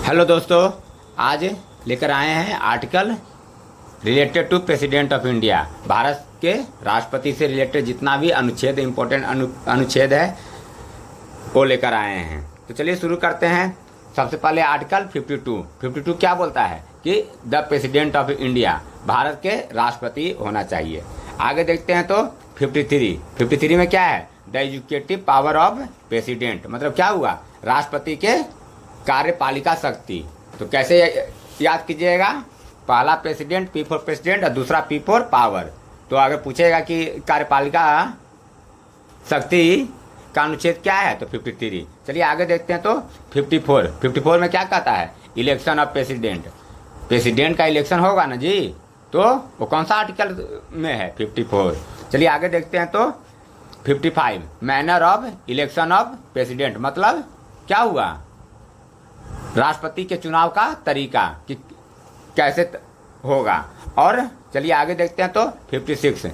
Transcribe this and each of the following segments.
Hello दोस्तों, आज लेकर आए हैं article related to president of India. भारत के राष्ट्रपति से रिलेटेड जितना भी अनुच्छेद इम्पोर्टेंट अनुच्छेद है वो लेकर आए हैं। तो चलिए शुरू करते हैं। सबसे पहले आर्टिकल 52 क्या बोलता है कि द प्रेसिडेंट ऑफ इंडिया, भारत के राष्ट्रपति होना चाहिए। आगे देखते हैं तो 53 में क्या है, the educative power of president, मतलब क्या हुआ, राष्ट्रपति के कार्यपालिका शक्ति। तो कैसे याद कीजिएगा, पहला प्रेसिडेंट, पी फॉर प्रेसिडेंट और दूसरा पी फॉर पावर। तो अगर पूछेगा कि कार्यपालिका शक्ति का अनुच्छेद क्या है तो 53। चलिए आगे देखते हैं तो 54 में क्या कहता है, इलेक्शन ऑफ प्रेसिडेंट। प्रेसिडेंट का इलेक्शन होगा ना जी, तो वो कौन सा आर्टिकल में है, 54। चलिए आगे देखते हैं तो 55, manner of election of president, मतलब क्या हुआ, राष्ट्रपति के चुनाव का तरीका कि कैसे होगा। और चलिए आगे देखते हैं तो 56,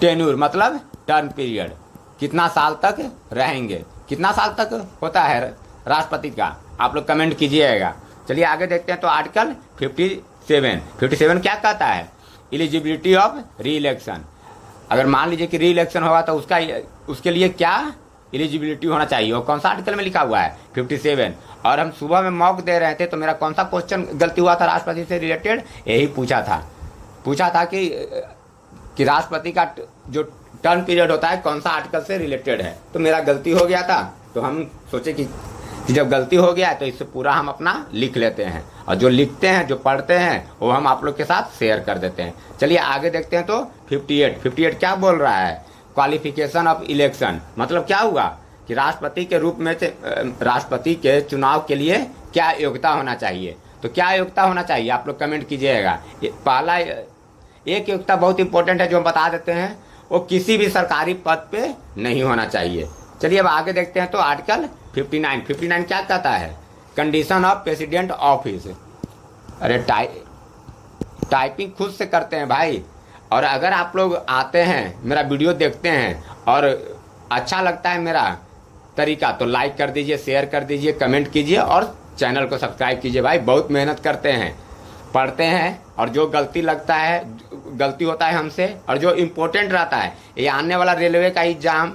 टेन्यूर, मतलब टर्म पीरियड, कितना साल तक रहेंगे, कितना साल तक होता है राष्ट्रपति का, आप लोग कमेंट कीजिएगा। चलिए आगे देखते हैं तो आर्टिकल 57 क्या कहता है, एलिजिबिलिटी ऑफ री इलेक्शन। अगर मान लीजिए कि री इलेक्शन होगा तो उसके लिए क्या एलिजिबिलिटी होना चाहिए, वो कौन सा आर्टिकल में लिखा हुआ है, 57। और हम सुबह में मॉक दे रहे थे तो मेरा कौन सा क्वेश्चन गलती हुआ था राष्ट्रपति से रिलेटेड, यही पूछा था कि राष्ट्रपति का जो टर्म पीरियड होता है कौन सा आर्टिकल से रिलेटेड है। तो मेरा गलती हो गया था, तो हम सोचे कि जब गलती हो गया है तो इससे पूरा हम अपना लिख लेते हैं, और जो लिखते हैं, जो पढ़ते हैं, वो हम आप लोग के साथ शेयर कर देते हैं। चलिए आगे देखते हैं तो 58 क्या बोल रहा है, क्वालिफिकेशन ऑफ इलेक्शन, मतलब क्या हुआ कि राष्ट्रपति के रूप में राष्ट्रपति के चुनाव के लिए क्या योग्यता होना चाहिए। तो क्या योग्यता होना चाहिए आप लोग कमेंट कीजिएगा। पहला एक योग्यता बहुत इंपॉर्टेंट है जो हम बता देते हैं, वो किसी भी सरकारी पद पे नहीं होना चाहिए। चलिए अब आगे देखते हैं तो आर्टिकल 59 क्या कहता है, कंडीशन ऑफ प्रेसिडेंट ऑफिस। अरे टाइपिंग खुद से करते हैं भाई। और अगर आप लोग आते हैं, मेरा वीडियो देखते हैं और अच्छा लगता है मेरा तरीका, तो लाइक कर दीजिए, शेयर कर दीजिए, कमेंट कीजिए और चैनल को सब्सक्राइब कीजिए। भाई बहुत मेहनत करते हैं, पढ़ते हैं, और जो गलती होता है हमसे, और जो इम्पोर्टेंट रहता है, ये आने वाला रेलवे का एग्जाम,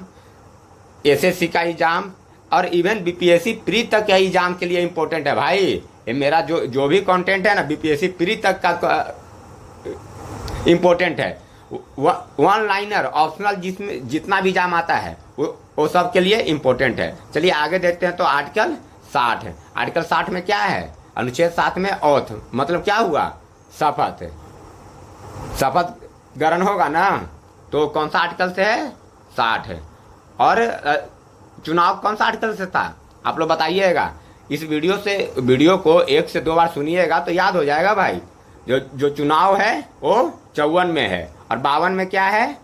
एसएससी का एग्जाम और इवन बीपीएससी प्री तक का एग्जाम के लिए इम्पोर्टेंट है भाई। ये मेरा जो भी कंटेंट है ना, बीपीएससी प्री तक का इम्पोर्टेंट है। वन लाइनर ऑप्शनल जिसमें जितना भी एग्जाम आता है वो सब के लिए इम्पोर्टेंट है। चलिए आगे देखते हैं तो आर्टिकल 60 में क्या है, अनुच्छेद 7 में ओथ, मतलब क्या हुआ, शपथ ग्रहण होगा ना, तो कौन सा आर्टिकल से है, 60 है। और चुनाव कौन सा आर्टिकल से था, आप लोग बताइएगा। इस वीडियो को 1 से 2 बार सुनिएगा तो याद हो जाएगा भाई। जो चुनाव है वो 54 में है, और 52 में क्या है,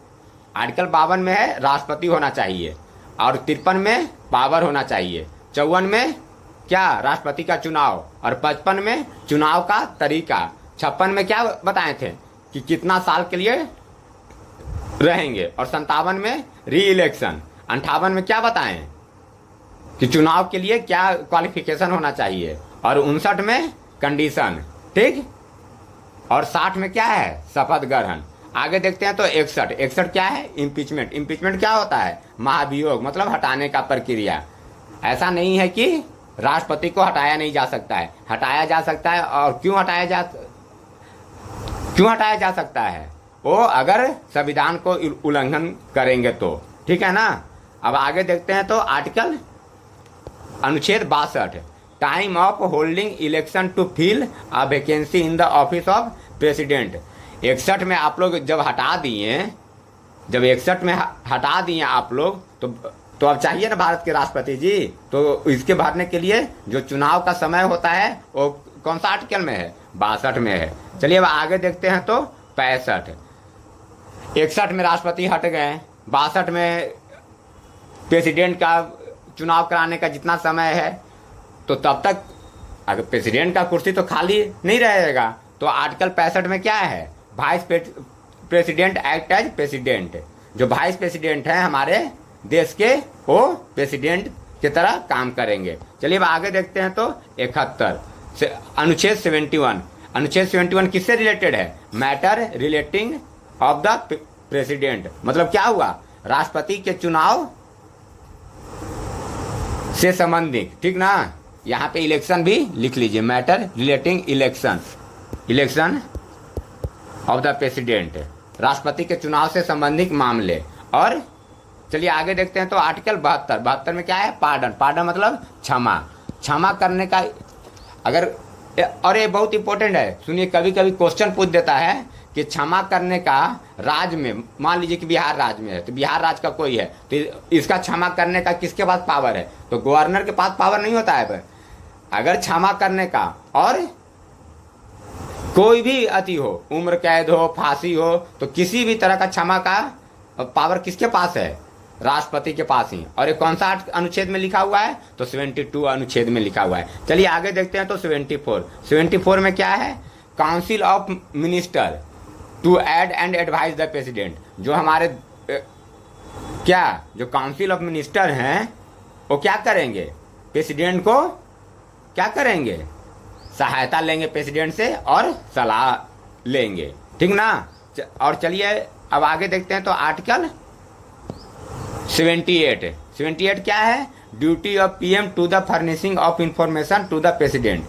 आर्टिकल 52 में है राष्ट्रपति होना चाहिए, और 53 में पावर होना चाहिए, 54 में क्या, राष्ट्रपति का चुनाव, और 55 में चुनाव का तरीका, 56 में क्या बताए थे कि कितना साल के लिए रहेंगे, और 57 में री इलेक्शन, 58 में क्या बताएं कि चुनाव के लिए क्या क्वालिफिकेशन होना चाहिए, और 59 में कंडीशन, ठीक, और 60 में क्या है, शपथ ग्रहण। आगे देखते हैं तो 61 क्या है, इम्पीचमेंट क्या होता है, महाभियोग, मतलब हटाने का प्रक्रिया। ऐसा नहीं है कि राष्ट्रपति को हटाया नहीं जा सकता है, हटाया जा सकता है। और क्यों हटाया जा सकता है, वो अगर संविधान को उल्लंघन करेंगे तो, ठीक है ना। अब आगे देखते हैं तो आर्टिकल अनुच्छेद 62, time of holding election to fill a vacancy in the office of president. 61 में आप लोग जब 61 में हटा दिए आप लोग, तो अब चाहिए ना भारत के राष्ट्रपति जी, तो इसके भरने के लिए जो चुनाव का समय होता है वो कौन सा आर्टिकल में है, 62 में है। चलिए अब आगे देखते हैं तो 65, 61 में राष्ट्रपति हट गए, 62 में प्रेसिडेंट का चुनाव कराने का जितना समय है, तो तब तक अगर प्रेसिडेंट का कुर्सी तो खाली नहीं रहेगा। तो आर्टिकल 65 में क्या है, vice president act as president, जो वाइस प्रेसिडेंट है हमारे देश के, वो प्रेसिडेंट की तरह काम करेंगे। चलिए अब आगे देखते हैं तो 71, अनुच्छेद 71, अनुच्छेद 71 किससे रिलेटेड है? Matter relating of the president. मतलब क्या हुआ? राष्ट्रपति के चुनाव से संबंधित, ठीक ना। यहाँ पे इलेक्शन भी लिख लीजिए, matter relating election of the president, राष्ट्रपति के चुनाव से संबंधित मामले। और चलिए आगे देखते हैं। तो आर्टिकल 72 में क्या है? पार्डन मतलब क्षमा करने का। अगर, और ये बहुत इंपॉर्टेंट है, सुनिए, कभी कभी क्वेश्चन पूछ देता है कि क्षमा करने का राज्य में, मान लीजिए कि बिहार राज्य में है, तो बिहार राज्य का कोई है, तो इसका क्षमा करने का किसके पास पावर है? तो गवर्नर के पास पावर नहीं होता है। पर अगर क्षमा करने का, और कोई भी अति हो, उम्र कैद हो, फांसी हो, तो किसी भी तरह का क्षमा का पावर किसके पास है? राष्ट्रपति के पास ही। और ये कौन सा अनुच्छेद में लिखा हुआ है? तो 72 अनुच्छेद में लिखा हुआ है। चलिए आगे देखते हैं। तो 74 में क्या है? Council of minister to aid and advise the president. जो हमारे जो काउंसिल ऑफ मिनिस्टर हैं, वो क्या करेंगे? प्रेसिडेंट को क्या करेंगे? सहायता लेंगे प्रेसिडेंट से और सलाह लेंगे, ठीक ना। और चलिए अब आगे देखते हैं। तो आर्टिकल 78 क्या है? Duty of PM to the furnishing of information to the president.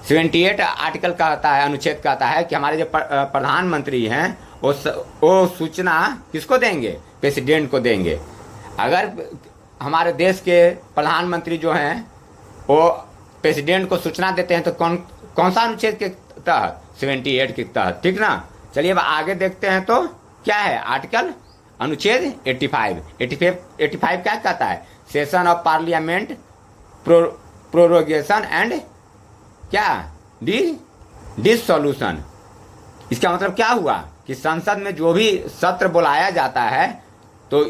78 article कहता है, अनुच्छेद कहता है कि हमारे जो प्रधानमंत्री हैं वो सूचना किसको देंगे? प्रेसिडेंट को देंगे। अगर हमारे देश के प्रधानमंत्री जो हैं वो प्रेसिडेंट को सूचना देते हैं तो कौन सा अनुच्छेद के तहत? 78 के तहत, ठीक ना। चलिए अब आगे देखते हैं। तो क्या है? आर्टिकल अनुच्छेद 85 क्या कहता है? Session of parliament prorogation and क्या डिसोल्यूशन। इसका मतलब क्या हुआ कि संसद में जो भी सत्र बुलाया जाता है तो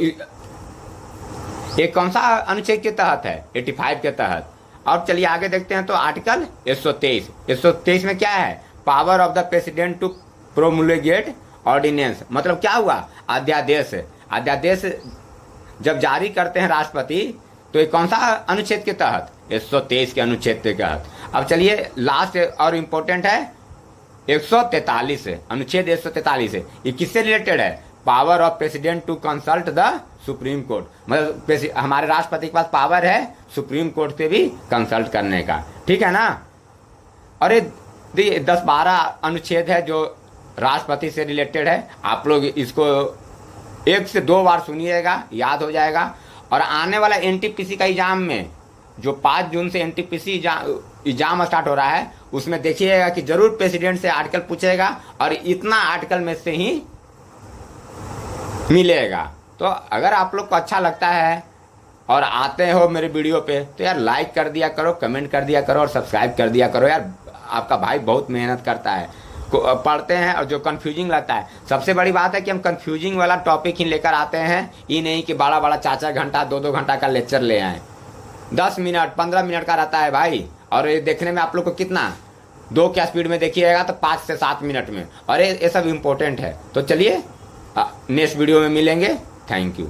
ये कौन सा अनुच्छेद के तहत है? 85 के तहत। और चलिए आगे देखते हैं। तो आर्टिकल 123 में क्या है? Power of the president to promulgate ordinance. मतलब क्या हुआ? अध्यादेश जब जारी करते हैं राष्ट्रपति, तो ये कौन सा अनुच्छेद के तहत? 123 के अनुच्छेद के तहत। अब चलिए लास्ट और इम्पोर्टेंट है 143, अनुच्छेद 143 है। ये किससे रिलेटेड है? Power of president to consult the supreme court. मतलब हमारे राष्ट्रपति के पास पावर है सुप्रीम कोर्ट से भी कंसल्ट करने का, ठीक है ना। और ये 10-12 अनुच्छेद है जो राष्ट्रपति से रिलेटेड है। आप लोग इसको 1 से 2 बार सुनिएगा, याद हो जाएगा। और आने वाला एनटीपीसी का एग्जाम में, जो 5 जून से एनटीपीसी एग्जाम स्टार्ट हो रहा है, उसमें देखिएगा कि जरूर प्रेसिडेंट से आर्टिकल पूछेगा और इतना आर्टिकल में से ही मिलेगा। तो अगर आप लोग को अच्छा लगता है और आते हो मेरे वीडियो पे, तो यार लाइक कर दिया करो, कमेंट कर दिया करो और सब्सक्राइब कर दिया करो। यार आपका भाई बहुत मेहनत करता है, पढ़ते हैं। और जो कंफ्यूजिंग लगता है, सबसे बड़ी बात है कि हम कंफ्यूजिंग वाला टॉपिक ही लेकर आते हैं, ये नहीं कि बड़ा 4 घंटा 2 घंटा का लेक्चर ले आए। 10 मिनट 15 मिनट का रहता है भाई। और ये देखने में आप लोग को कितना 2 क्या स्पीड में देखिएगा तो 5 से 7 मिनट में। और ये सब इम्पोर्टेंट है। तो चलिए नेक्स्ट वीडियो में मिलेंगे। Thank you.